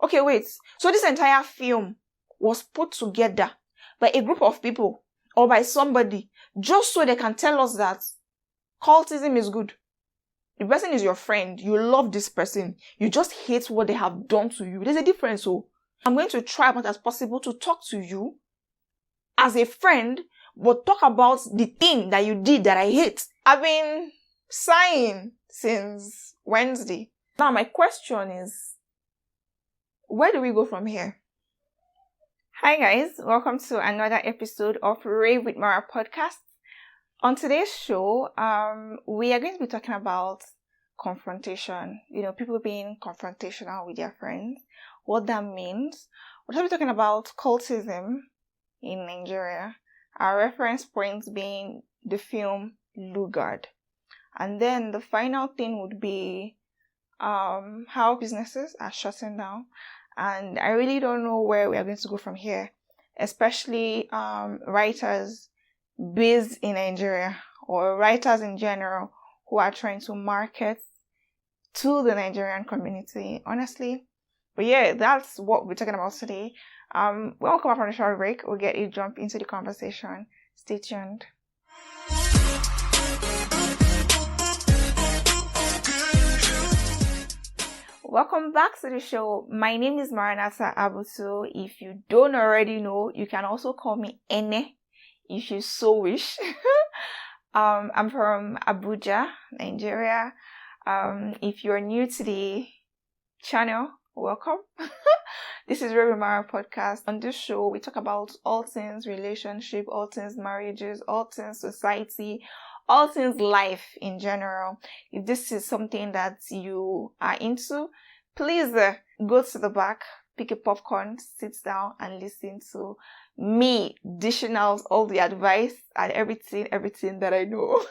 Okay, wait. So this entire film was put together by a group of people or by somebody just so they can tell us that cultism is good. The person is your friend. You love this person. You just hate what they have done to you. There's a difference. So I'm going to try as much as possible to talk to you as a friend, but talk about the thing that you did that I hate. I've been sighing since Wednesday. Now my question is, where do we go from here? Hi guys, welcome to another episode of Rave with Mara podcast. On today's show, we are going to be talking about confrontation. People being confrontational with their friends, what that means. We're going to be talking about cultism in Nigeria. Our reference points being the film Lugard. And then the final thing would be how businesses are shutting down. And I really don't know where we are going to go from here, especially writers based in Nigeria or writers in general who are trying to market to the Nigerian community, honestly. But yeah, that's what we're talking about today. When we come back from the short break, we'll get you jump into the conversation. Stay tuned. Welcome back to the show. My name is Maranatha Abutu. If you don't already know, you can also call me Ene if you so wish. I'm from Abuja, Nigeria. If you're new to the channel, welcome. This is Rave Mara podcast. On this show, we talk about all things relationship, all things marriages, all things society, all things life in general. If this is something that you are into, please go to the back, pick a popcorn, sit down and listen to me dishing out all the advice and everything that I know.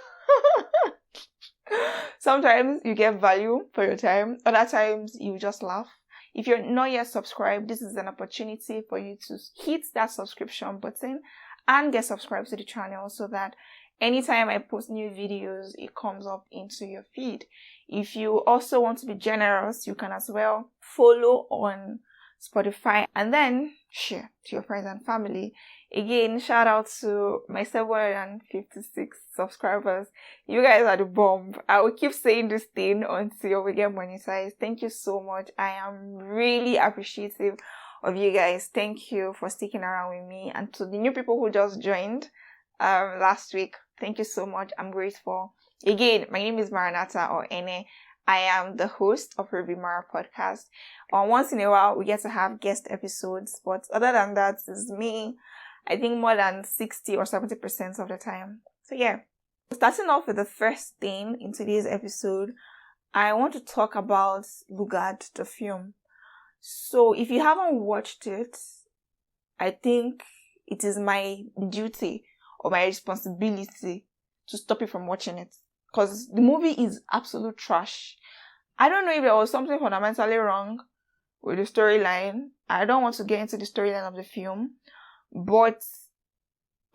Sometimes you get value for your time. Other times you just laugh. If you're not yet subscribed, this is an opportunity for you to hit that subscription button and get subscribed to the channel so that anytime I post new videos, it comes up into your feed. If you also want to be generous, you can as well follow on Spotify and then share to your friends and family. Again, shout out to my 756 subscribers. You guys are the bomb. I will keep saying this thing until we get monetized. Thank you so much. I am really appreciative of you guys. Thank you for sticking around with me. And to the new people who just joined last week, thank you so much. I'm grateful. Again, my name is Maranatha or Ene. I am the host of Rave Mara podcast. Once in a while, we get to have guest episodes, but other than that, it's me. I think more than 60 or 70% of the time. So yeah, starting off with the first thing in today's episode, I want to talk about Lugard, the film. So if you haven't watched it, I think it is my duty or my responsibility to stop you from watching it. Because the movie is absolute trash. I don't know if there was something fundamentally wrong with the storyline. I don't want to get into the storyline of the film. But,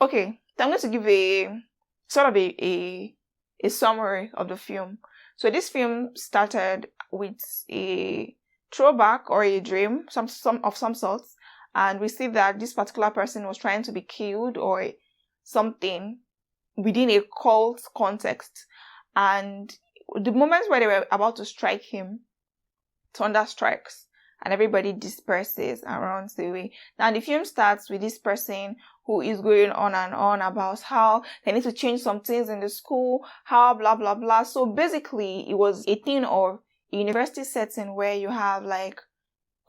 okay, I'm going to give a summary of the film. So this film started with a throwback or a dream, some of some sort. And we see that this particular person was trying to be killed or something within a cult context. And the moments where they were about to strike him, thunder strikes and everybody disperses and runs away. Now the film starts with this person who is going on and on about how they need to change some things in the school, how blah blah blah. So basically it was a thing of a university setting where you have like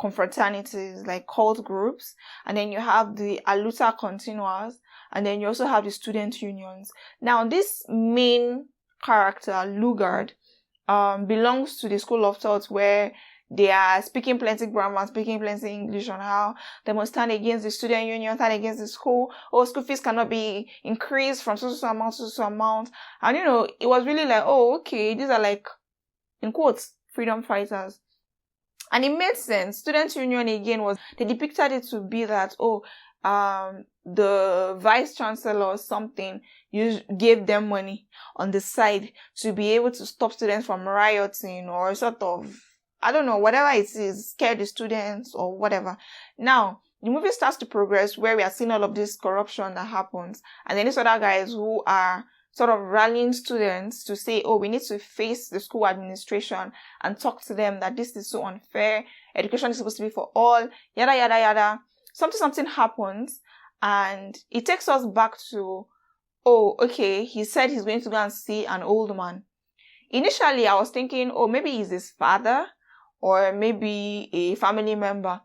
confraternities, like cult groups, and then you have the Aluta continuas, and then you also have the student unions. Now this main character, Lugard, belongs to the school of thought where they are speaking plenty grammar, speaking plenty English on how they must stand against the student union, stand against the school. Oh, school fees cannot be increased from so amount to so amount. And it was really like, oh, okay, these are like, in quotes, freedom fighters. And it made sense. Student union again they depicted it to be that, the vice chancellor or something gave them money on the side to be able to stop students from rioting or sort of I don't know, whatever it is, scare the students or whatever. Now, the movie starts to progress where we are seeing all of this corruption that happens. And then these other guys who are sort of rallying students to say, oh, we need to face the school administration and talk to them that this is so unfair. Education is supposed to be for all, yada, yada, yada. Something happens, and it takes us back to, oh, okay, he said he's going to go and see an old man. Initially, I was thinking, oh, maybe he's his father or maybe a family member.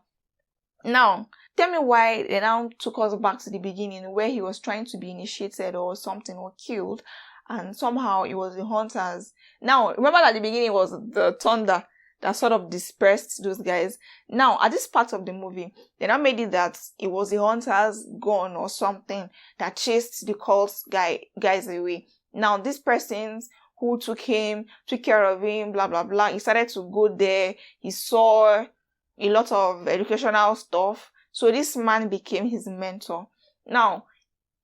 Now, tell me why they now took us back to the beginning where he was trying to be initiated or something or killed, and somehow it was the hunters. Now, remember that the beginning was the thunder that sort of dispersed those guys. Now, at this part of the movie, they now made it that it was the hunters gone or something that chased the cult guys away. Now, these persons who took care of him, blah, blah, blah, he started to go there. He saw a lot of educational stuff. So this man became his mentor. Now,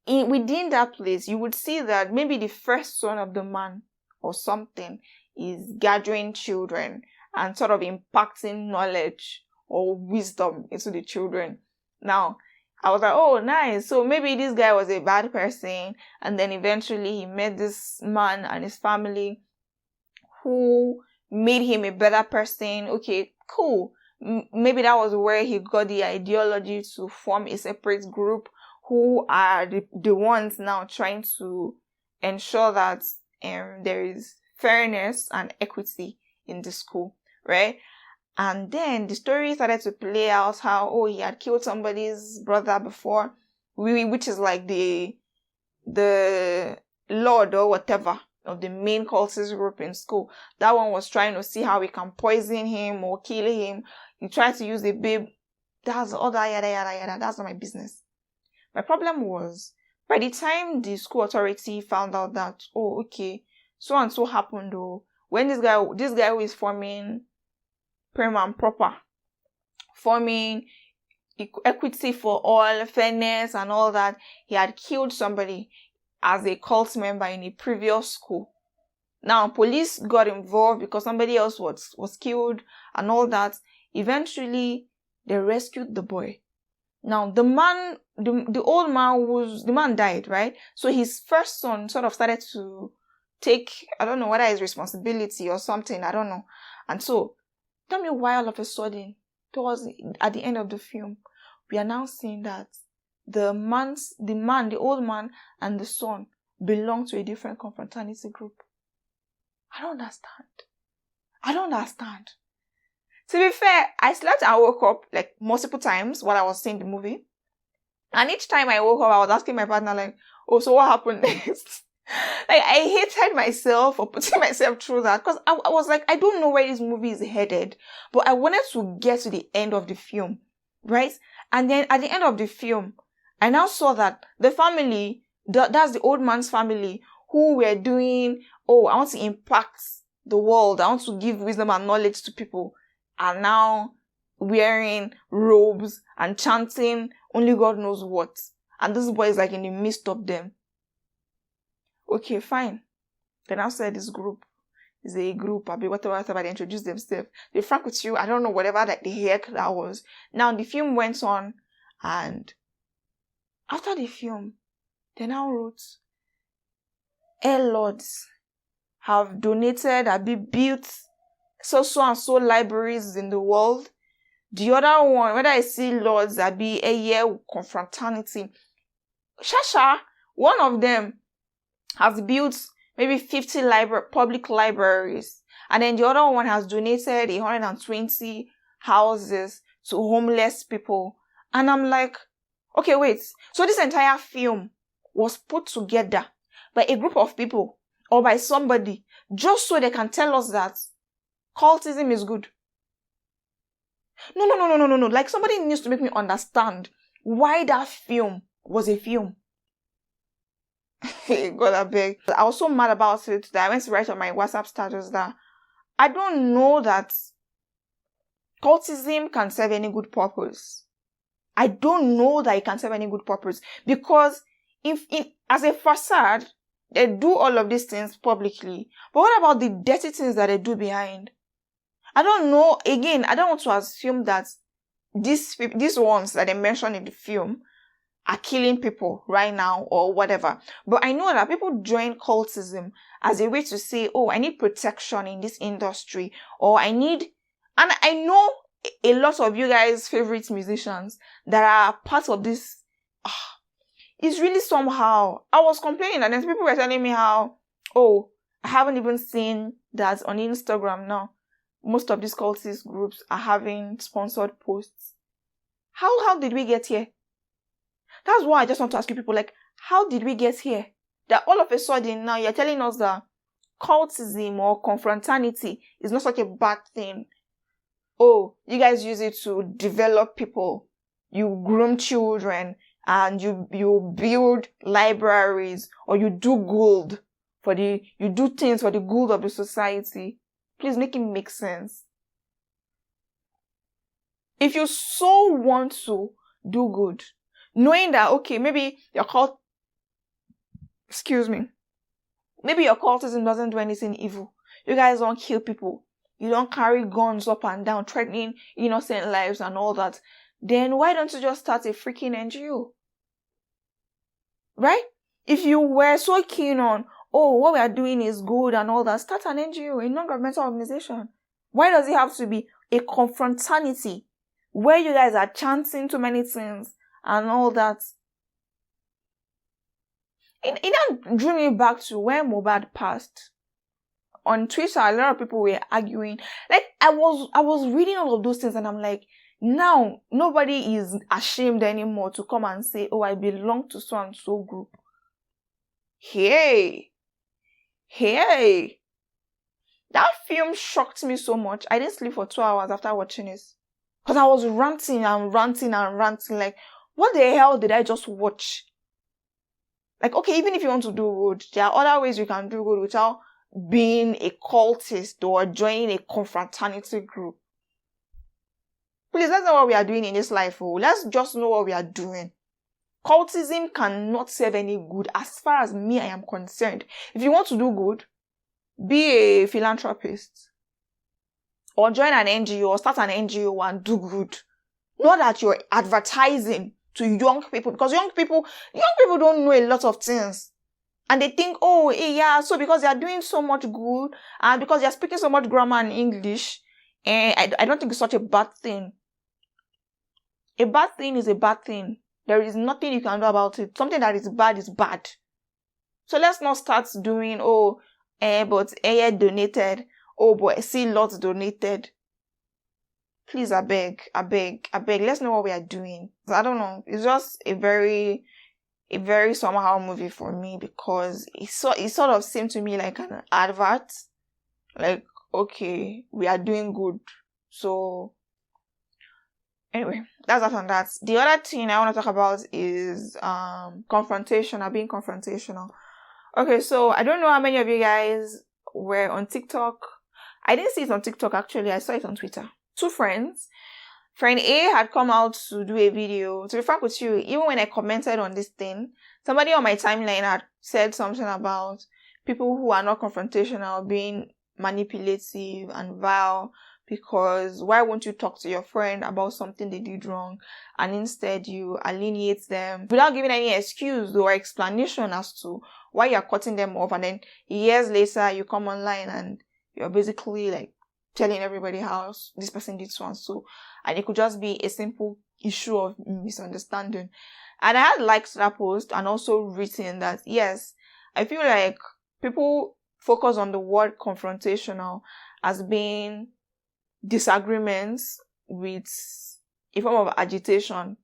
within that place, you would see that maybe the first son of the man or something is gathering children and sort of impacting knowledge or wisdom into the children. Now, I was like, oh, nice. So maybe this guy was a bad person, and then eventually he met this man and his family who made him a better person. Okay, cool. Maybe that was where he got the ideology to form a separate group who are the ones now trying to ensure that there is fairness and equity in the school, right? And then the story started to play out how, oh, he had killed somebody's brother before, which is like the lord or whatever of the main cultist group in school. That one was trying to see how he can poison him or kill him. He tried to use a babe. That's other yada yada yada. That's not my business. My problem was, by the time the school authority found out that, oh, okay, so and so happened though, when this guy who is forming prim and proper, forming equity for all, fairness and all that, he had killed somebody as a cult member in a previous school. Now, police got involved because somebody else was killed and all that. Eventually, they rescued the boy. Now, the old man the man died, right? So his first son sort of started to take, I don't know whether it's responsibility or something, I don't know. And so, tell me why all of a sudden, at the end of the film, we are now seeing that the old man and the son belong to a different confraternity group. I don't understand. To be fair, I slept and woke up like multiple times while I was seeing the movie. And each time I woke up, I was asking my partner like, oh, so what happened next? Like, I hated myself for putting myself through that because I was like, I don't know where this movie is headed, but I wanted to get to the end of the film, right? And then at the end of the film, I now saw that the family, that's the old man's family, who were doing, oh, I want to impact the world, I want to give wisdom and knowledge to people, are now wearing robes and chanting only God knows what. And this boy is like in the midst of them. Okay, fine. Then I said this group is a group, whatever they introduced themselves. They frank with you, I don't know, whatever the heck that was. Now the film went on, and after the film, they now wrote, lords have donated, built so and so libraries in the world. The other one, whether I see lords, a year confraternity. Shasha, one of them has built maybe 50 public libraries. And then the other one has donated 120 houses to homeless people. And I'm like, okay, wait. So this entire film was put together by a group of people or by somebody just so they can tell us that cultism is good. No. Like, somebody needs to make me understand why that film was a film. God, I beg. I was so mad about it that I went to write on my WhatsApp status that I don't know that cultism can serve any good purpose. I don't know that it can serve any good purpose, because as a facade, they do all of these things publicly. But what about the dirty things that they do behind? I don't know. Again, I don't want to assume that these ones that they mentioned in the film are killing people right now or whatever. But I know that people join cultism as a way to say, oh, I need protection in this industry, or I need, and I know a lot of you guys' favorite musicians that are part of this. It's really somehow, I was complaining and then people were telling me how, oh, I haven't even seen that on Instagram now. Most of these cultist groups are having sponsored posts. How did we get here? That's why I just want to ask you people, like, how did we get here? That all of a sudden now you're telling us that cultism or confrontanity is not such a bad thing. Oh, you guys use it to develop people. You groom children and you build libraries, or you do good you do things for the good of the society. Please make it make sense. If you so want to do good, knowing that, okay, maybe your maybe your cultism doesn't do anything evil. You guys don't kill people. You don't carry guns up and down, threatening innocent lives and all that. Then why don't you just start a freaking NGO? Right? If you were so keen on, oh, what we are doing is good and all that, start an NGO, a non-governmental organization. Why does it have to be a confrontanity where you guys are chanting too many things and all that? It drew me back to when Mohbad passed. On Twitter, a lot of people were arguing. Like, I was reading all of those things and I'm like, now nobody is ashamed anymore to come and say, oh, I belong to so and so group. Hey, that film shocked me so much. I didn't sleep for 2 hours after watching it. Because I was ranting. Like, what the hell did I just watch? Like, okay, even if you want to do good, there are other ways you can do good without being a cultist or joining a confraternity group. Please, that's not what we are doing in this life. Oh. Let's just know what we are doing. Cultism cannot serve any good as far as me, I am concerned. If you want to do good, be a philanthropist. Or join an NGO or start an NGO and do good. Not that you're advertising to young people, because young people don't know a lot of things. And they think, oh, yeah, so because they are doing so much good and because they are speaking so much grammar and English, I don't think it's such a bad thing. A bad thing is a bad thing. There is nothing you can do about it. Something that is bad is bad. So let's not start doing, but donated. Oh, but see lots donated. Please, I beg. Let's know what we are doing. I don't know. It's just a very somehow movie for me, because it sort of seemed to me like an advert. Like, okay, we are doing good. So anyway, that's that on that. The other thing I want to talk about is confrontation, or being confrontational. Okay, so I don't know how many of you guys were on TikTok. I didn't see it on TikTok actually. I saw it on Twitter. 2 friends. Friend A had come out to do a video. To be frank with you, even when I commented on this thing, somebody on my timeline had said something about people who are not confrontational being manipulative and vile, because why won't you talk to your friend about something they did wrong, and instead you alienate them without giving any excuse or explanation as to why you're cutting them off, and then years later you come online and you're basically like telling everybody how this person did so and so, and it could just be a simple issue of misunderstanding. And I had liked that post and also written that, yes, I feel like people focus on the word confrontational as being disagreements with a form of agitation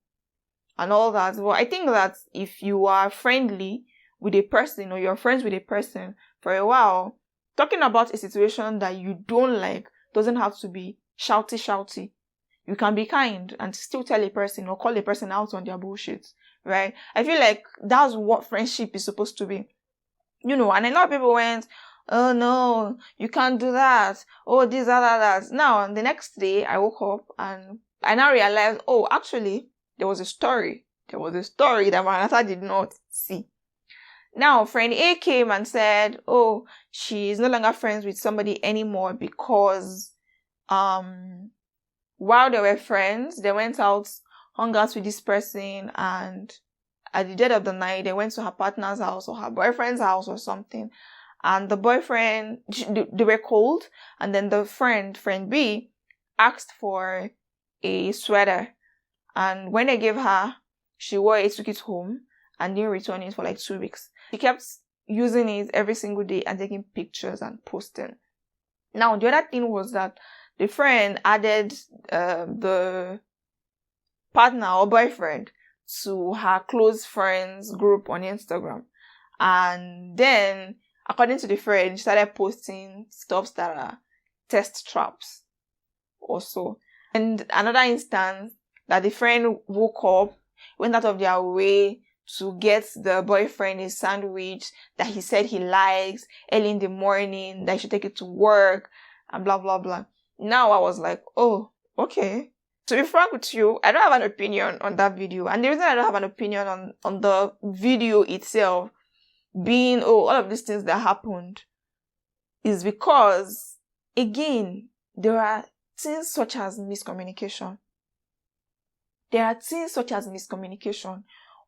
and all that. But I think that if you are friendly with a person, or you're friends with a person for a while, talking about a situation that you don't like doesn't have to be shouty. You can be kind and still tell a person or call a person out on their bullshit, right? I feel like that's what friendship is supposed to be. And a lot of people went, oh no, you can't do that. Oh, this, that. Now, the next day, I woke up and I now realized, oh, actually, there was a story. That Manata did not see. Now, friend A came and said, oh, she's no longer friends with somebody anymore because while they were friends, they went out, hung out with this person, and at the dead of the night, they went to her partner's house or her boyfriend's house or something. And the boyfriend, they were cold, and then the friend B, asked for a sweater. And when they gave her, she wore it, took it home, and didn't return it for like 2 weeks. She kept using it every single day and taking pictures and posting. Now, the other thing was that the friend added the partner or boyfriend to her close friends group on Instagram. And then, according to the friend, she started posting stuff that are test traps also. And another instance that the friend woke up, went out of their way to get the boyfriend a sandwich that he said he likes early in the morning, that he should take it to work, and blah, blah, blah. Now I was like, oh, okay. To be frank with you, I don't have an opinion on that video. And the reason I don't have an opinion on the video itself being, all of these things that happened is because, again, there are things such as miscommunication.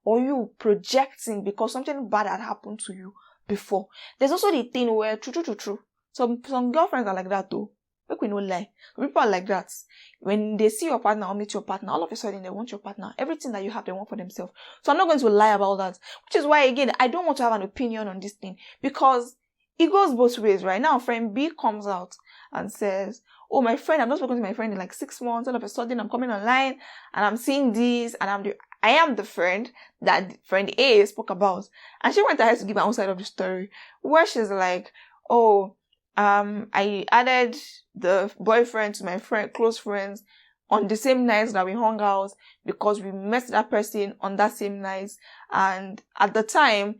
Or you projecting because something bad had happened to you before. There's also the thing where, true. Some girlfriends are like that though. Make we no lie. People are like that. When they see your partner or meet your partner, all of a sudden they want your partner. Everything that you have, they want for themselves. So I'm not going to lie about that. Which is why, again, I don't want to have an opinion on this thing. Because it goes both ways, right? Now, friend B comes out and says, oh, my friend, I've not spoken to my friend in like 6 months. All of a sudden, I'm coming online and I'm seeing this and I am the friend that friend A spoke about. And she went ahead to give her own side of the story, where she's like, oh, I added the boyfriend to my close friends on the same nights that we hung out because we met that person on that same night. And at the time,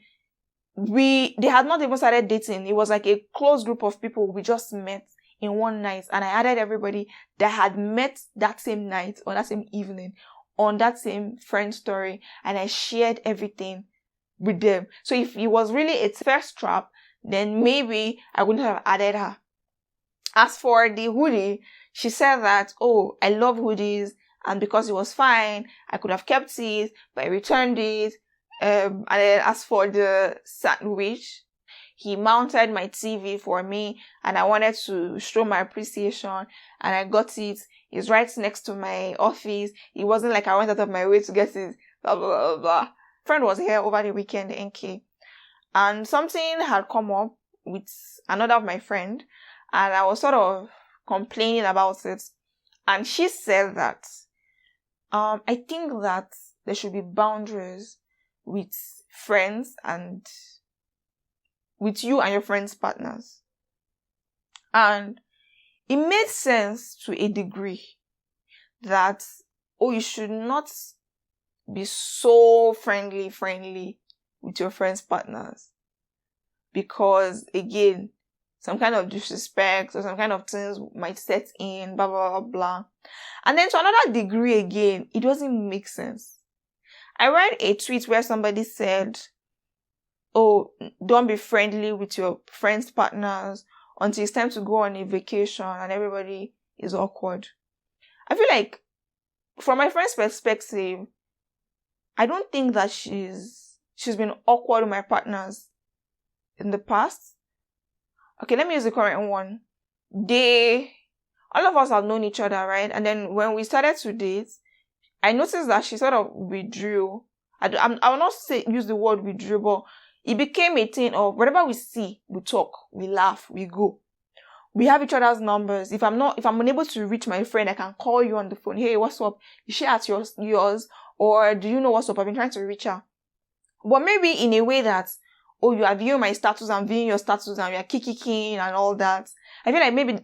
they had not even started dating. It was like a close group of people we just met in one night. And I added everybody that had met that same night or that same evening on that same friend story. And I shared everything with them. So if it was really a first trap, then maybe I wouldn't have added her. As for the hoodie, she said that, oh, I love hoodies, and because it was fine, I could have kept it, but I returned it. And then as for the sandwich, he mounted my TV for me, and I wanted to show my appreciation, and I got it. It's right next to my office. It wasn't like I went out of my way to get it, blah, blah, blah, blah. Friend was here over the weekend, NK. And something had come up with another of my friend, and I was sort of complaining about it. And she said that, I think that there should be boundaries with friends and with you and your friends' partners. And it made sense to a degree that, oh, you should not be so friendly with your friends' partners. Because, again, some kind of disrespect or some kind of things might set in, blah, blah, blah, blah. And then to another degree, again, it doesn't make sense. I read a tweet where somebody said, oh, don't be friendly with your friends' partners until it's time to go on a vacation and everybody is awkward. I feel like, from my friend's perspective, I don't think that she's been awkward with my partners in the past. Okay, let me use the current one. All of us have known each other, right? And then when we started to date, I noticed that she sort of withdrew. I will not use the word withdrew, but it became a thing of whatever we see, we talk, we laugh, we go. We have each other's numbers. If I'm unable to reach my friend, I can call you on the phone. Hey, what's up? Is she at yours? Or do you know what's up? I've been trying to reach her. But maybe in a way that, oh, you are viewing my status and viewing your status and we are kicking and all that. I feel like maybe,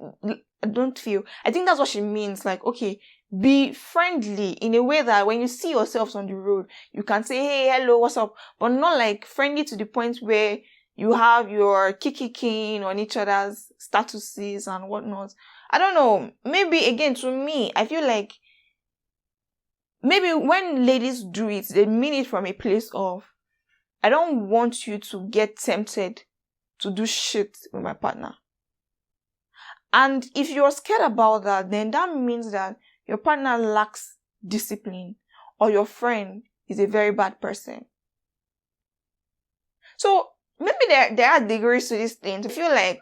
I think that's what she means. Like, okay, be friendly in a way that when you see yourselves on the road, you can say, hey, hello, what's up? But not like friendly to the point where you have your kicking on each other's statuses and whatnot. I don't know. Maybe, again, to me, I feel like maybe when ladies do it, they mean it from a place of, I don't want you to get tempted to do shit with my partner. And if you're scared about that, then that means that your partner lacks discipline or your friend is a very bad person. So maybe there are degrees to this thing. I feel like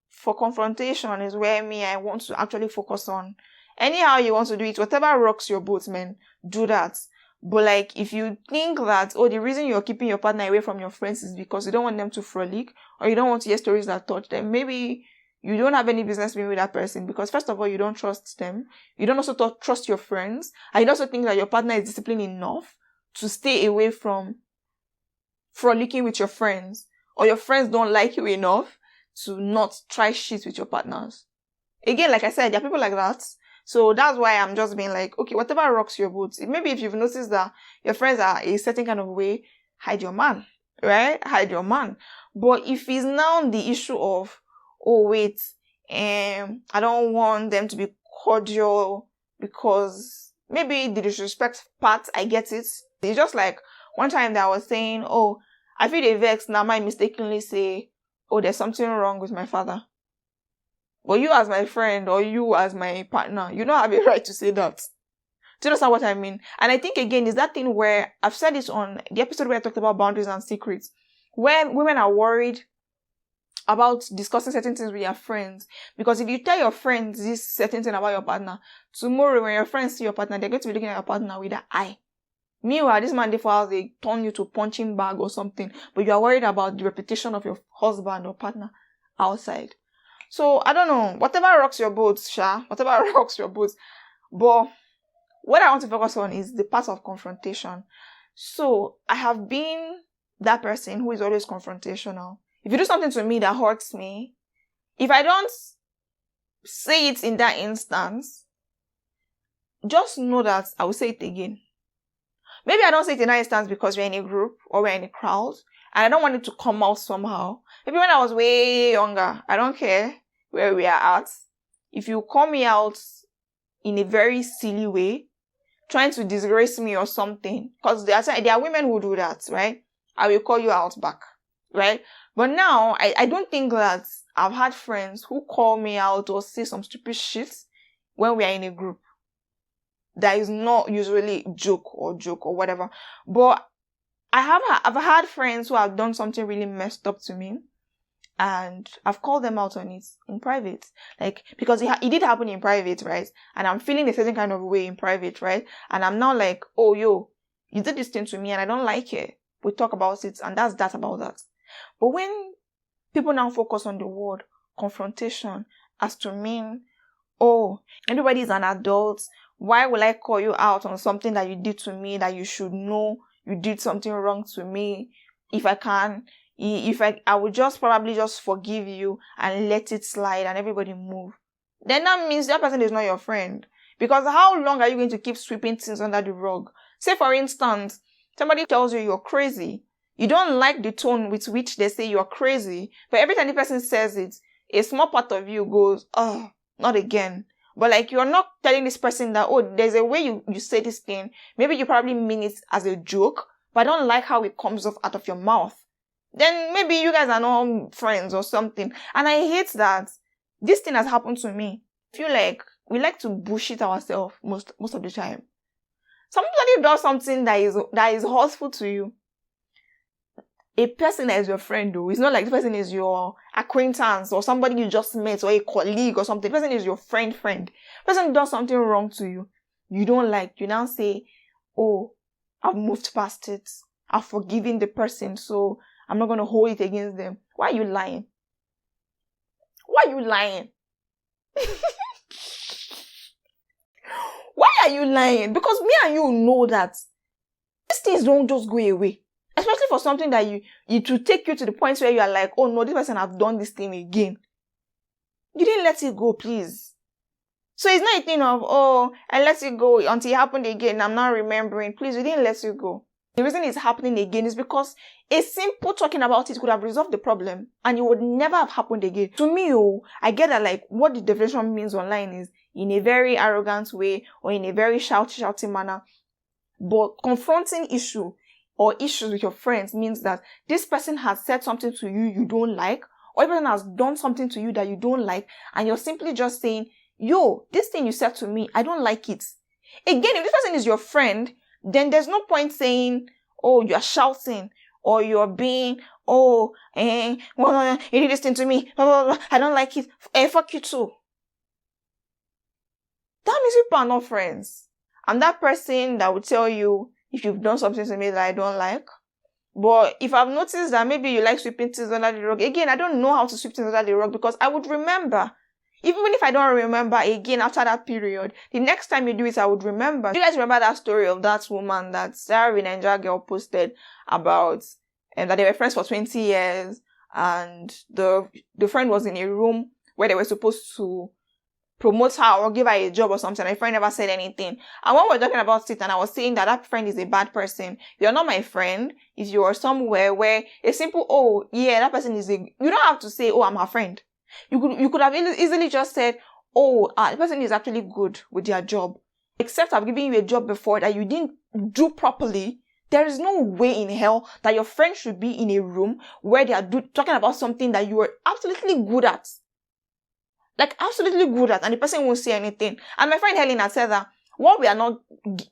for confrontation is where I want to actually focus on. Anyhow you want to do it, whatever rocks your boat, man, do that. But like, if you think that, the reason you're keeping your partner away from your friends is because you don't want them to frolic, or you don't want to hear stories that touch them, maybe you don't have any business being with that person, because first of all, you don't trust them. You don't also trust your friends. And you also think that your partner is disciplined enough to stay away from frolicking with your friends, or your friends don't like you enough to not try shit with your partners. Again, like I said, there are people like that. So that's why I'm just being like, okay, whatever rocks your boat. Maybe if you've noticed that your friends are a certain kind of way, hide your man, right? Hide your man. But if it's now the issue of, I don't want them to be cordial because maybe the disrespect part, I get it. It's just like one time that I was saying, I feel a vex, now I mistakenly say, there's something wrong with my father. But you as my friend or you as my partner, you don't have a right to say that. Do you understand what I mean? And I think, again, is that thing where I've said this on the episode where I talked about boundaries and secrets. When women are worried about discussing certain things with your friends, because if you tell your friends this certain thing about your partner, tomorrow when your friends see your partner, they're going to be looking at your partner with that eye. Meanwhile, this man, therefore, they turn you to punching bag or something, but you are worried about the reputation of your husband or partner outside. So, I don't know, whatever rocks your boat, whatever rocks your boat. But what I want to focus on is the part of confrontation. So, I have been that person who is always confrontational. If you do something to me that hurts me, if I don't say it in that instance, just know that I will say it again. Maybe I don't say it in that instance because we're in a group or we're in a crowd, and I don't want it to come out somehow. Maybe when I was way younger, I don't care where we are at. If you call me out in a very silly way, trying to disgrace me or something, because there are women who do that, right? I will call you out back, right? But now, I don't think that I've had friends who call me out or say some stupid shit when we are in a group. That is not usually joke or whatever. But I've had friends who have done something really messed up to me, and I've called them out on it in private. Like, because it did happen in private, right? And I'm feeling a certain kind of way in private, right? And I'm now like, you did this thing to me and I don't like it. We talk about it, and that's that about that. But when people now focus on the word confrontation as to mean, everybody is an adult, why will I call you out on something that you did to me that you should know you did something wrong to me? If I would just probably just forgive you and let it slide and everybody move. Then that means that person is not your friend. Because how long are you going to keep sweeping things under the rug? Say, for instance, somebody tells you you're crazy. You don't like the tone with which they say you're crazy. But every time the person says it, a small part of you goes, not again. But like, you're not telling this person that, there's a way you say this thing. Maybe you probably mean it as a joke, but I don't like how it comes off out of your mouth. Then maybe you guys are not friends or something. And I hate that this thing has happened to me. I feel like we like to bullshit ourselves most of the time. Somebody does something that is hurtful to you. A person that is your friend, though, it's not like the person is your acquaintance or somebody you just met or a colleague or something. The person is your friend. The person does something wrong to you. You don't like. You now say, I've moved past it. I've forgiven the person, so I'm not going to hold it against them. Why are you lying? Why are you lying? Why are you lying? Because me and you know that these things don't just go away. Especially for something that it will take you to the point where you are like, no, this person have done this thing again. You didn't let it go, please. So it's not a thing of, I let it go until it happened again. I'm not remembering. Please, you didn't let it go. The reason it's happening again is because a simple talking about it could have resolved the problem and it would never have happened again. To me, I get that like what the definition means online is in a very arrogant way or in a very shouty manner. But confronting issue or issues with your friends means that this person has said something to you don't like, or a person has done something to you that you don't like, and you're simply just saying, yo, this thing you said to me, I don't like it. Again, if this person is your friend, then there's no point saying, oh, you're shouting, or you're being, oh, you did this thing to me, blah, blah, blah, I don't like it, fuck you too. That means people are not friends. I'm that person that would tell you if you've done something to me that I don't like. But if I've noticed that maybe you like sweeping things under the rug, again, I don't know how to sweep things under the rug because I would remember. Even if I don't remember again after that period, the next time you do it, I would remember. Do you guys remember that story of that woman that Sarah Ninja girl posted about and that they were friends for 20 years and the friend was in a room where they were supposed to promote her or give her a job or something. My friend never said anything. And when we were talking about it and I was saying that that friend is a bad person, you're not my friend. If you're somewhere where a simple, oh, yeah, that person is you don't have to say, oh, I'm her friend. You could have easily just said, oh, the person is actually good with their job. Except I've given you a job before that you didn't do properly. There is no way in hell that your friend should be in a room where they are talking about something that you are absolutely good at. Like, absolutely good at, and the person won't say anything. And my friend Helena said that what we are not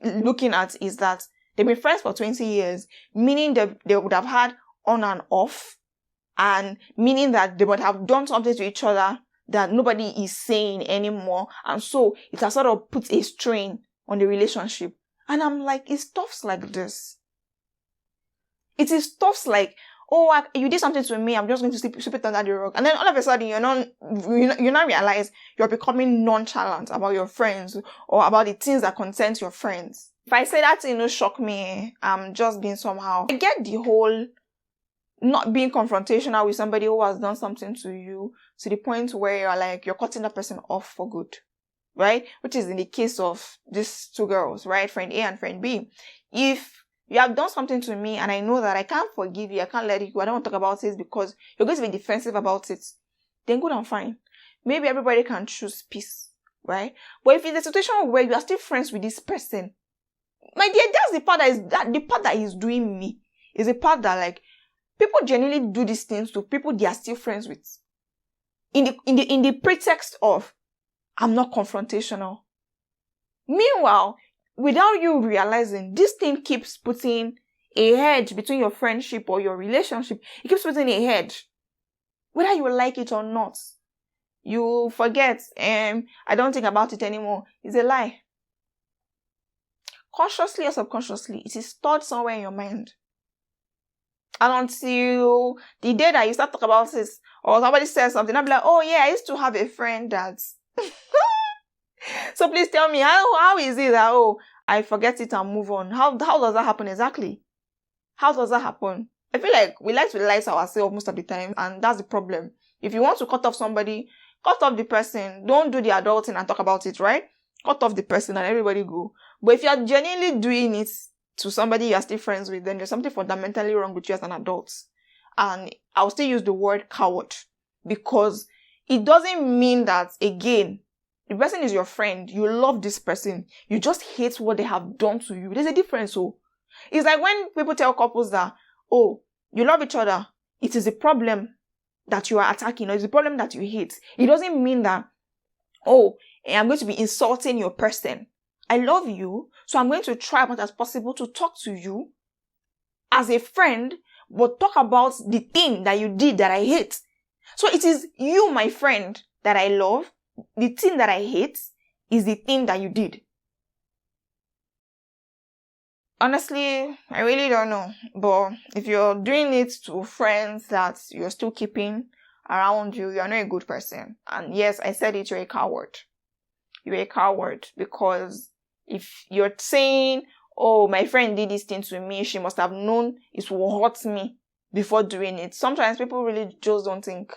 looking at is that they've been friends for 20 years, meaning they would have had on and off, and meaning that they would have done something to each other that nobody is saying anymore. And so it has sort of put a strain on the relationship. And I'm like, it's stuffs like this. It is stuffs like, oh, you did something to me, I'm just going to sweep it under the rug. And then all of a sudden, you not realize you're becoming nonchalant about your friends or about the things that concern your friends. If I say that thing, no shock me, I'm just being somehow. I get the whole not being confrontational with somebody who has done something to you to the point where you're like, you're cutting that person off for good, right? Which is in the case of these two girls, right? Friend A and friend B. If you have done something to me and I know that I can't forgive you, I can't let it go, I don't want to talk about it because you're going to be defensive about it, then good and fine. Maybe everybody can choose peace, right? But if it's a situation where you are still friends with this person, my dear, that's the part that is doing me. Is the part that, like, people genuinely do these things to people they are still friends with. In the pretext of, I'm not confrontational. Meanwhile, without you realizing, this thing keeps putting a hedge between your friendship or your relationship. It keeps putting a hedge. Whether you like it or not. You forget, I don't think about it anymore. It's a lie. Consciously or subconsciously, it is stored somewhere in your mind. And until the day that you start talking about this, or somebody says something, I'll be like, oh yeah, I used to have a friend that... So please tell me, how is it that, oh, I forget it and move on? How does that happen exactly? How does that happen? I feel like we like to lie to ourselves most of the time, and that's the problem. If you want to cut off somebody, cut off the person. Don't do the adulting and talk about it, right? Cut off the person and everybody go. But if you are genuinely doing it to somebody you are still friends with, then there's something fundamentally wrong with you as an adult. And I'll still use the word coward, because it doesn't mean that, again, the person is your friend. You love this person. You just hate what they have done to you. There's a difference. So it's like when people tell couples that, oh, you love each other. It is a problem that you are attacking, or it's a problem that you hate. It doesn't mean that, oh, I'm going to be insulting your person. I love you, so I'm going to try as much as possible to talk to you as a friend, but talk about the thing that you did that I hate. So it is you, my friend, that I love. The thing that I hate is the thing that you did. Honestly, I really don't know. But if you're doing it to friends that you're still keeping around you, you're not a good person. And yes, I said it, you're a coward. You're a coward, because if you're saying, oh, my friend did this thing to me, she must have known it will hurt me before doing it. Sometimes people really just don't think.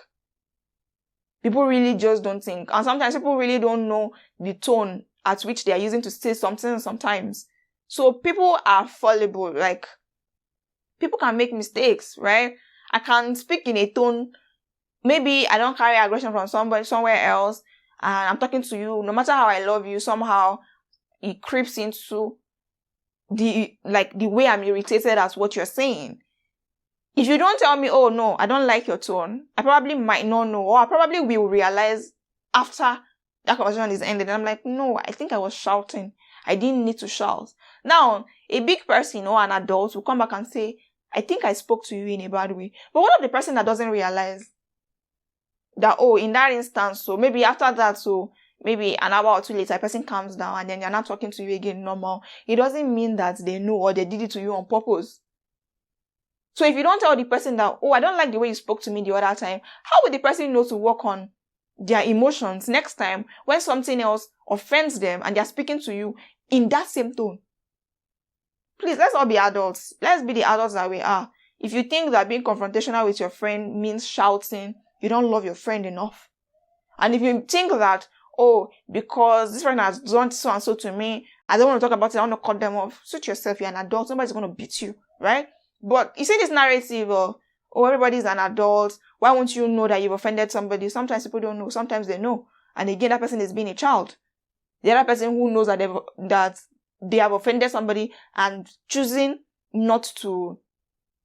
People really just don't think. And sometimes people really don't know the tone at which they are using to say something sometimes. So people are fallible. Like, people can make mistakes, right? I can speak in a tone. Maybe I don't carry aggression from somebody somewhere else, and I'm talking to you. No matter how I love you, somehow it creeps into the way I'm irritated at what you're saying. If you don't tell me, oh no, I don't like your tone, I probably might not know, or I probably will realize after that conversation is ended. And I'm like, no, I think I was shouting. I didn't need to shout. Now, a big person or an adult will come back and say, I think I spoke to you in a bad way. But what of the person that doesn't realize that, oh, in that instance, so maybe after that, so maybe an hour or two later, a person calms down and then they're not talking to you again normal. It doesn't mean that they know or they did it to you on purpose. So if you don't tell the person that, oh, I don't like the way you spoke to me the other time, how would the person know to work on their emotions next time when something else offends them and they're speaking to you in that same tone? Please, let's all be adults. Let's be the adults that we are. If you think that being confrontational with your friend means shouting, you don't love your friend enough. And if you think that, oh, because this friend has done so and so to me, I don't want to talk about it, I want to cut them off. Suit yourself, you're an adult, nobody's going to beat you, right? But you see this narrative of, oh, everybody's an adult, why won't you know that you've offended somebody? Sometimes people don't know, sometimes they know. And again, that person is being a child. The other person who knows that they have offended somebody and choosing not to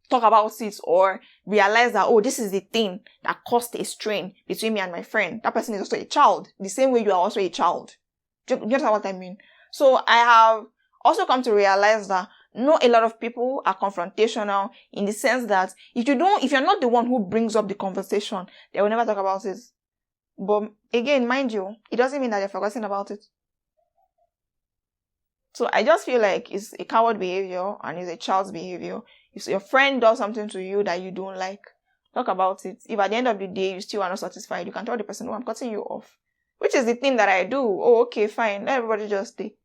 talk about it or realize that, oh, this is the thing that caused a strain between me and my friend. That person is also a child, the same way you are also a child. Do you understand what I mean? So I have also come to realize that not a lot of people are confrontational in the sense that if you're not the one who brings up the conversation, they will never talk about it. But again, mind you, it doesn't mean that they're forgetting about it. So I just feel like it's a coward behavior and it's a child's behavior. If your friend does something to you that you don't like, talk about it. If at the end of the day you still are not satisfied, you can tell the person, oh, I'm cutting you off. Which is the thing that I do. Oh, okay, fine. Let everybody just stay.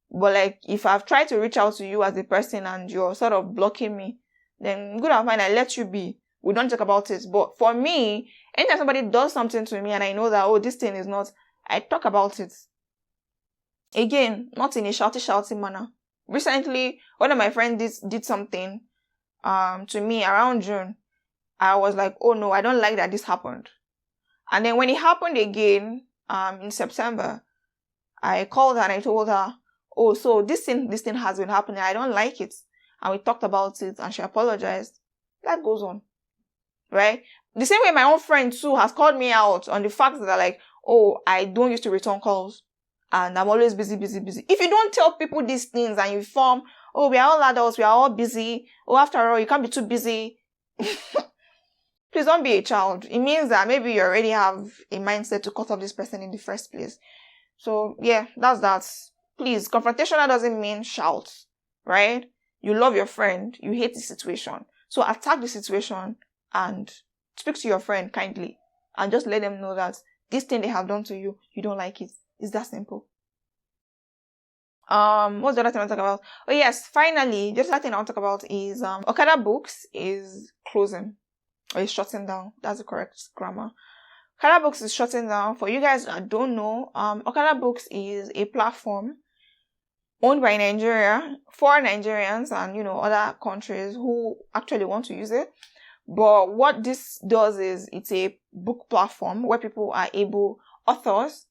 But like, if I've tried to reach out to you as a person and you're sort of blocking me, then good and fine, I let you be. We don't talk about it. But for me, anytime somebody does something to me and I know that, oh, this thing is not, I talk about it. Again, not in a shouty manner. Recently, one of my friends did something to me around June. I was like, oh no, I don't like that this happened. And then when it happened again, in September, I called her and I told her, oh, so this thing has been happening. I don't like it. And we talked about it and she apologized. That goes on. Right? The same way my own friend too has called me out on the fact that like, oh, I don't used to return calls. And I'm always busy. If you don't tell people these things and you form, oh, we are all adults, we are all busy. Oh, after all, you can't be too busy. Please don't be a child. It means that maybe you already have a mindset to cut off this person in the first place. So yeah, that's that. Please, confrontational doesn't mean shout, right? You love your friend, you hate the situation. So attack the situation and speak to your friend kindly and just let them know that this thing they have done to you, you don't like it. It's that simple. What's the other thing I want to talk about? Oh yes, finally, just the other thing I want to talk about is Okada Books is closing. Or is shutting down. That's the correct grammar. Okada Books is shutting down. For you guys that don't know, Okada Books is a platform owned by Nigeria for Nigerians and other countries who actually want to use it. But what this does is it's a book platform where authors,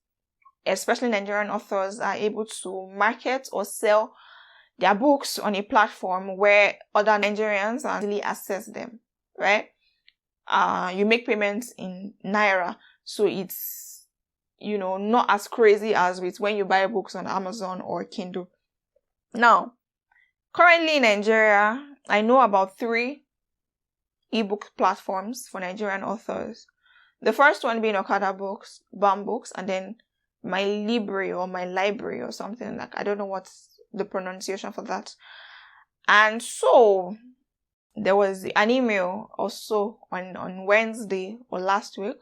especially Nigerian authors, are able to market or sell their books on a platform where other Nigerians can easily access them, right? You make payments in Naira, so it's, not as crazy as with when you buy books on Amazon or Kindle. Now, currently in Nigeria, I know about 3 ebook platforms for Nigerian authors. The first one being Okada Books, BAM Books, and then my library or something like, I don't know what's the pronunciation for that. And so there was an email also on Wednesday or last week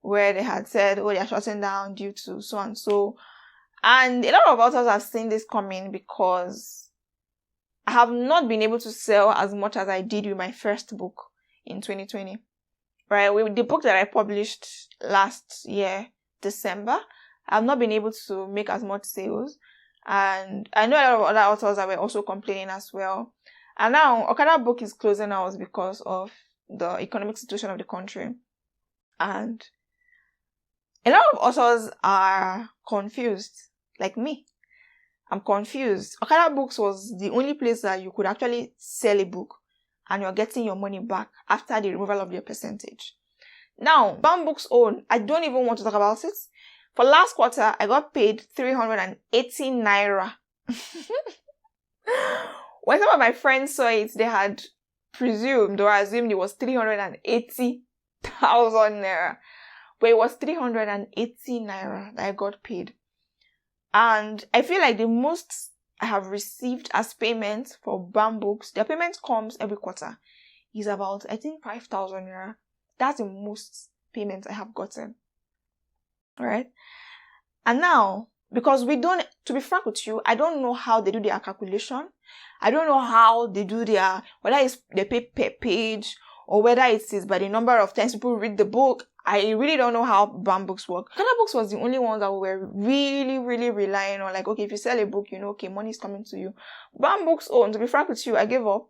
where they had said, oh, they're shutting down due to so and so. And a lot of authors have seen this coming because I have not been able to sell as much as I did with my first book in 2020. Right? With the book that I published last year, December, I've not been able to make as much sales. And I know a lot of other authors that were also complaining as well. And now Okada Book is closing out because of the economic situation of the country. And a lot of authors are confused, like me. I'm confused. Okada Books was the only place that you could actually sell a book and you're getting your money back after the removal of your percentage. Now, Bambooks own, I don't even want to talk about it. For last quarter, I got paid 380 naira. When some of my friends saw it, they had presumed or assumed it was 380,000 naira. But it was 380 naira that I got paid. And I feel like the most I have received as payment for Bambooks, their payment comes every quarter, is about, I think, 5,000 naira. That's the most payment I have gotten. Alright? And now, because to be frank with you, I don't know how they do their calculation. I don't know how they do whether it's they pay per page or whether it is by the number of times people read the book. I really don't know how Bambooks work. Okada Books was the only one that we were really, really relying on. Like, okay, if you sell a book, okay, money is coming to you. Bambooks own, to be frank with you, I gave up.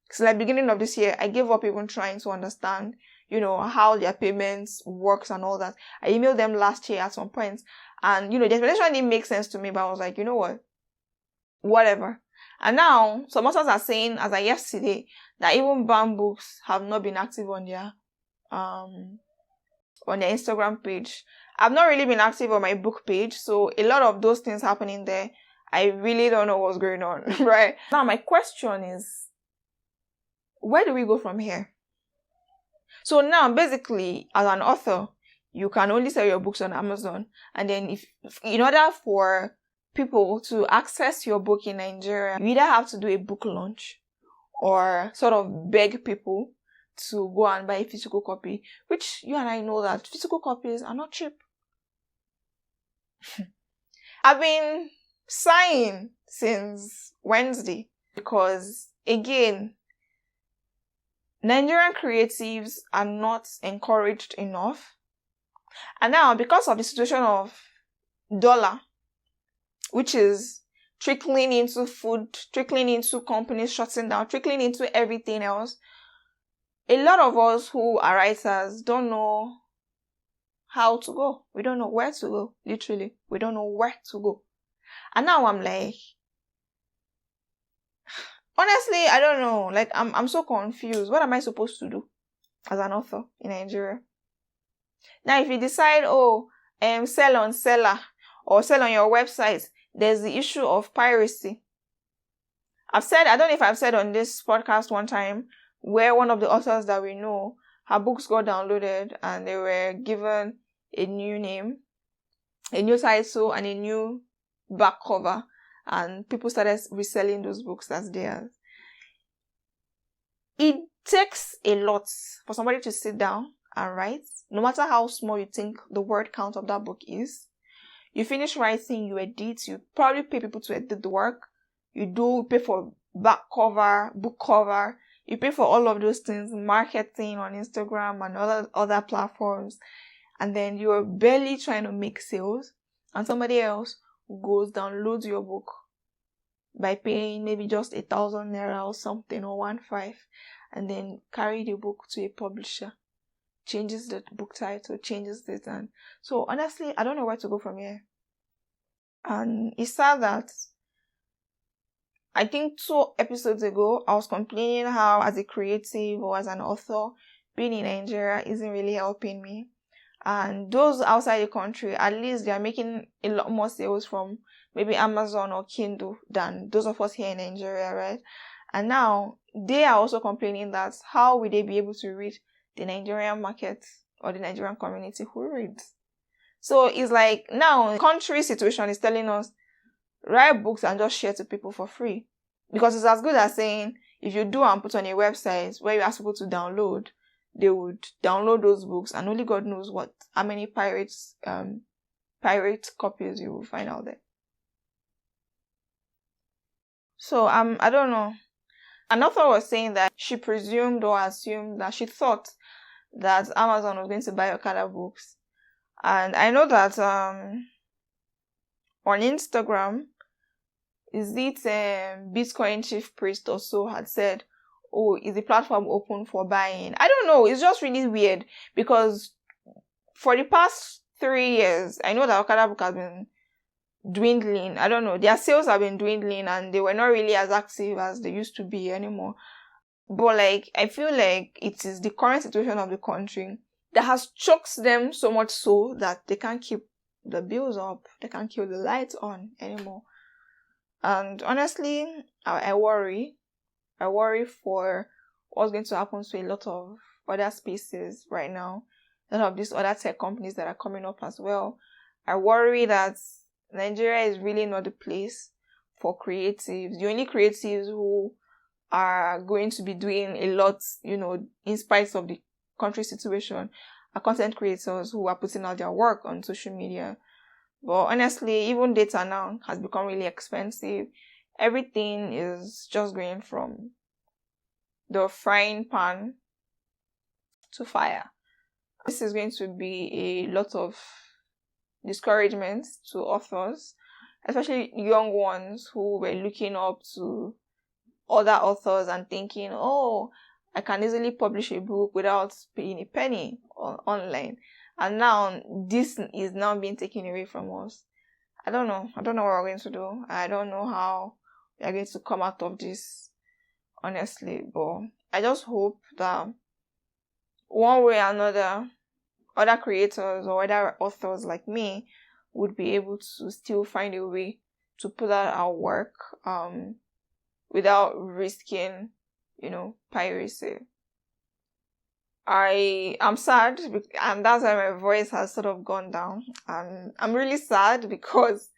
Because like beginning of this year, I gave up even trying to understand, how their payments works and all that. I emailed them last year at some point. And, the explanation didn't make sense to me, but I was like, you know what? Whatever. And now, some authors are saying, as of yesterday, that even Bambooks have not been active on their Instagram page. I've not really been active on my book page, so a lot of those things happening there, I really don't know what's going on, right? Now, my question is, where do we go from here? So now, basically, as an author, you can only sell your books on Amazon. And then in order for people to access your book in Nigeria, you either have to do a book launch or sort of beg people to go and buy a physical copy, which you and I know that physical copies are not cheap. I've been sighing since Wednesday because, again, Nigerian creatives are not encouraged enough. And now, because of the situation of dollar, which is trickling into food, trickling into companies shutting down, trickling into everything else, a lot of us who are writers don't know how to go. We don't know where to go, literally. We don't know where to go. And now I'm like, honestly, I don't know. Like, I'm so confused. What am I supposed to do as an author in Nigeria? Now, if you decide, sell on Seller or sell on your website, there's the issue of piracy. I don't know if I've said on this podcast one time, where one of the authors that we know, her books got downloaded and they were given a new name, a new title, and a new back cover, and people started reselling those books as theirs. It takes a lot for somebody to sit down and write, no matter how small you think the word count of that book is. You finish writing, you edit, you probably pay people to edit the work, you pay for back cover, book cover, you pay for all of those things, marketing on Instagram and other platforms, and then you're barely trying to make sales, and somebody else goes downloads your book by paying maybe just 1,000 naira or something, or 1,500, and then carry the book to a publisher, changes the book title, changes it, and so honestly, I don't know where to go from here. And it's sad that I think 2 episodes ago, I was complaining how as a creative or as an author, being in Nigeria isn't really helping me. And those outside the country, at least they are making a lot more sales from maybe Amazon or Kindle than those of us here in Nigeria, right? And now, they are also complaining that how will they be able to reach the Nigerian market or the Nigerian community who reads? So it's like now country situation is telling us write books and just share to people for free, because it's as good as saying if you do and put on a website where you ask people to download, they would download those books, and only God knows how many pirate copies you will find out there. So I don't know. An author was saying that she presumed or assumed that she thought that Amazon was going to buy Okada Books. And I know that on Instagram, is it Bitcoin Chief Priest or so had said, is the platform open for buying? I don't know. It's just really weird, because for the past 3 years, I know that Okada Book has been dwindling. I don't know. Their sales have been dwindling, and they were not really as active as they used to be anymore. But like, I feel like it is the current situation of the country that has choked them so much so that they can't keep the bills up, they can't keep the lights on anymore. And honestly, I worry for what's going to happen to a lot of other spaces right now, a lot of these other tech companies that are coming up as well. I worry that Nigeria is really not the place for creatives. The only creatives who are going to be doing a lot, in spite of the country situation, are content creators who are putting out their work on social media. But honestly, even data now has become really expensive. Everything is just going from the frying pan to fire. This is going to be a lot of discouragement to authors, especially young ones who were looking up to other authors and thinking, oh, I can easily publish a book without paying a penny online. And now this is now being taken away from us. I don't know what we're going to do. I don't know how we are going to come out of this, honestly. But I just hope that one way or another, other creators or other authors like me would be able to still find a way to put out our work without risking, piracy. I am sad, and that's why my voice has sort of gone down. I'm really sad because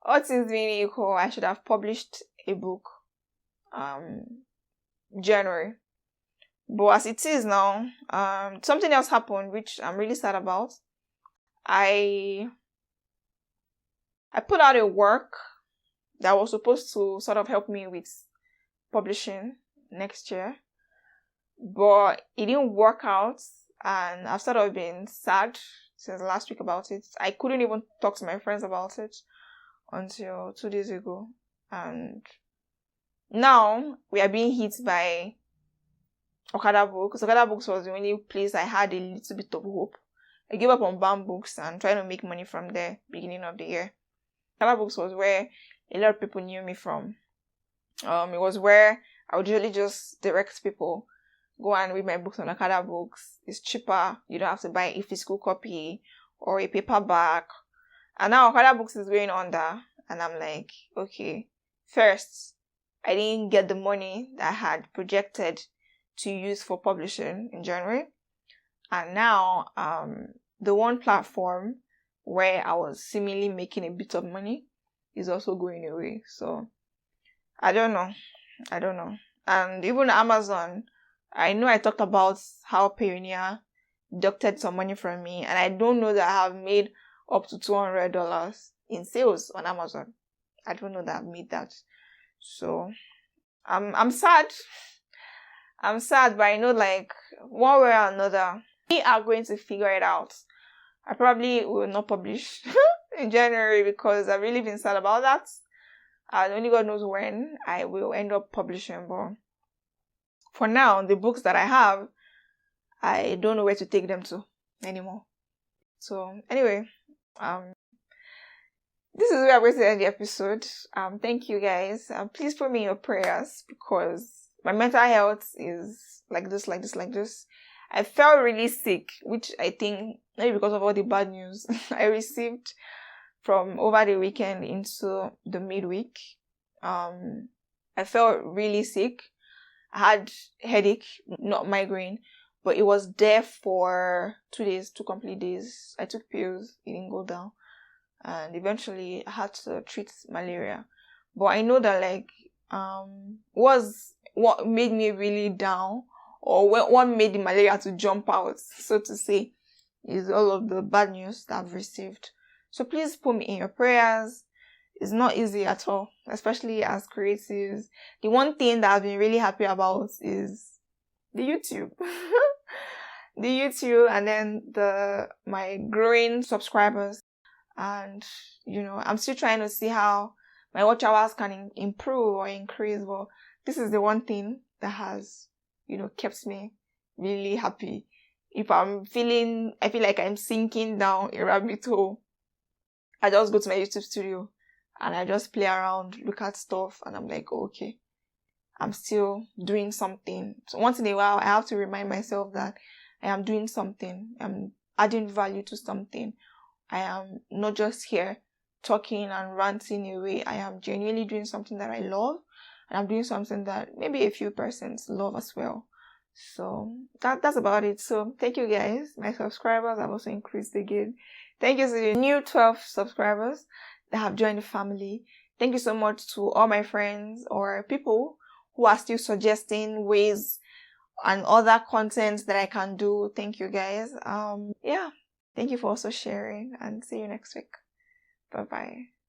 all things being equal, I should have published a book January. But as it is now, something else happened which I'm really sad about. I put out a work that was supposed to sort of help me with publishing next year, but it didn't work out, and I've sort of been sad since last week about it. I couldn't even talk to my friends about it until 2 days ago, and now we are being hit by Okada Books. Okada Books was the only place I had a little bit of hope. I gave up on BAM Books and trying to make money from there beginning of the year. Okada Books was where a lot of people knew me from. It was where I would usually just direct people, go and read my books on Okada Books. It's cheaper. You don't have to buy a physical copy or a paperback. And now Okada Books is going under, and I'm like, okay, first, I didn't get the money that I had projected to use for publishing in January. And now, the one platform where I was seemingly making a bit of money is also going away. So, I don't know. And even Amazon, I know I talked about how Payoneer deducted some money from me, and I don't know that I have made up to $200 in sales on Amazon. I don't know that I've made that. So, I'm sad. I'm sad, but I know like one way or another, we are going to figure it out. I probably will not publish in January because I've really been sad about that. And only God knows when I will end up publishing. But for now, the books that I have, I don't know where to take them to anymore. So anyway, this is where I'm going to end the episode. Thank you guys. Please put me in your prayers because my mental health is like this. I felt really sick, which I think maybe because of all the bad news I received from over the weekend into the midweek. I felt really sick. I had headache, not migraine, but it was there for 2 days, 2 complete days. I took pills, it didn't go down, and eventually I had to treat malaria. But I know that was what made me really down, or what made the malaria to jump out, so to say, is all of the bad news that I've received. So please put me in your prayers. It's not easy at all, especially as creatives. The one thing that I've been really happy about is the YouTube. The YouTube, and then my growing subscribers. And, I'm still trying to see how my watch hours can improve or increase. But this is the one thing that has, kept me really happy. If I feel like I'm sinking down a rabbit hole, I just go to my YouTube studio and I just play around, look at stuff, and I'm like, oh, okay, I'm still doing something. So once in a while, I have to remind myself that I am doing something. I'm adding value to something. I am not just here talking and ranting away. I am genuinely doing something that I love, and I'm doing something that maybe a few persons love as well. So that's about it. So thank you guys. My subscribers have also increased again. Thank you to the new 12 subscribers that have joined the family. Thank you so much to all my friends or people who are still suggesting ways and other content that I can do. Thank you guys. Yeah. Thank you for also sharing, and see you next week. Bye bye.